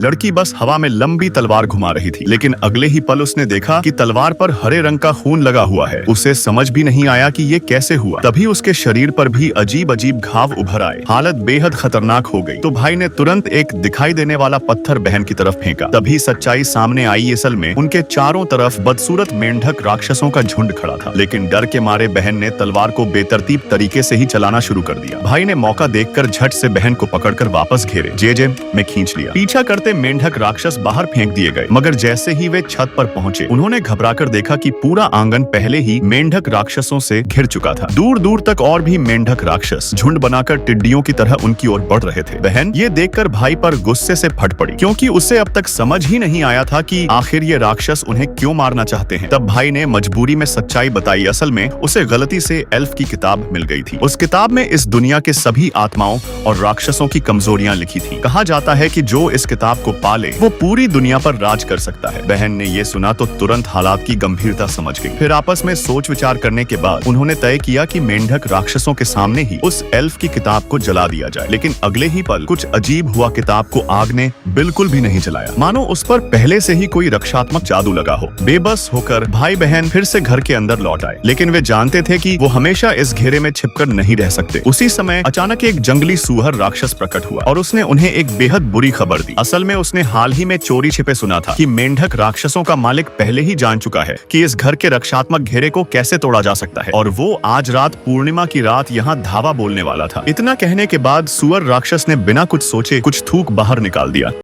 लड़की बस हवा में लंबी तलवार घुमा रही थी, लेकिन अगले ही पल उसने देखा कि तलवार पर हरे रंग का खून लगा हुआ है। उसे समझ भी नहीं आया कि ये कैसे हुआ। तभी उसके शरीर पर भी अजीब अजीब घाव उभर आए। हालत बेहद खतरनाक हो गई। तो भाई ने तुरंत एक दिखाई देने वाला पत्थर बहन की तरफ फेंका। तभी सच्चाई सामने आई। असल में उनके चारों तरफ बदसूरत मेंढक राक्षसों का झुंड खड़ा था, लेकिन डर के मारे बहन ने तलवार को बेतरतीब तरीके से ही चलाना शुरू कर दिया। भाई ने मौका देखकर झट से बहन को पकड़कर वापस घेरे जे में खींच लिया। पीछा करते मेंढक राक्षस बाहर फेंक दिए गए, मगर जैसे ही वे छत पर पहुंचे, उन्होंने घबराकर देखा कि पूरा आंगन पहले ही मेंढक राक्षसों से घिर चुका था। दूर दूर तक और भी मेंढक राक्षस झुंड बनाकर टिड्डियों की तरह उनकी ओर बढ़ रहे थे। बहन ये देखकर भाई पर गुस्से से फट पड़ी, क्योंकि उसे अब तक समझ ही नहीं आया था कि आखिर ये राक्षस उन्हें क्यों मारना चाहते हैं। तब भाई ने मजबूरी में सच्चाई बताई। असल में उसे गलती से एल्फ की किताब मिल गई थी। उस किताब में इस दुनिया के सभी आत्माओं और राक्षसों की कमजोरियां लिखी थी। कहा जाता है कि जो इस किताब को पाले वो पूरी दुनिया पर राज कर सकता है। बहन ने ये सुना तो तुरंत हालात की गंभीरता समझ गई। फिर आपस में सोच विचार करने के बाद उन्होंने तय किया कि मेंढक राक्षसों के सामने ही उस एल्फ की किताब को जला दिया जाए। लेकिन अगले ही पल कुछ अजीब हुआ। किताब को आग ने बिल्कुल भी नहीं जलाया, मानो उस पर पहले से ही कोई रक्षात्मक जादू लगा हो। बेबस होकर भाई बहन फिर से घर के अंदर लौट आए, लेकिन वे जानते थे कि वो हमेशा इस घेरे में छिपकर नहीं रह सकते। उसी समय अचानक एक जंगली सूअर राक्षस प्रकट हुआ और उसने उन्हें एक बेहद बुरी खबर दी। असल में उसने हाल ही में चोरी छिपे सुना था कि मेंढक राक्षसों का मालिक पहले ही जान चुका है कि इस घर के रक्षात्मक घेरे को कैसे तोड़ा जा सकता है, और वो आज रात पूर्णिमा की रात यहाँ धावा बोलने वाला था। इतना कहने के बाद सूअर राक्षस ने बिना कुछ सोचे कुछ थूक बाहर निकाल दिया।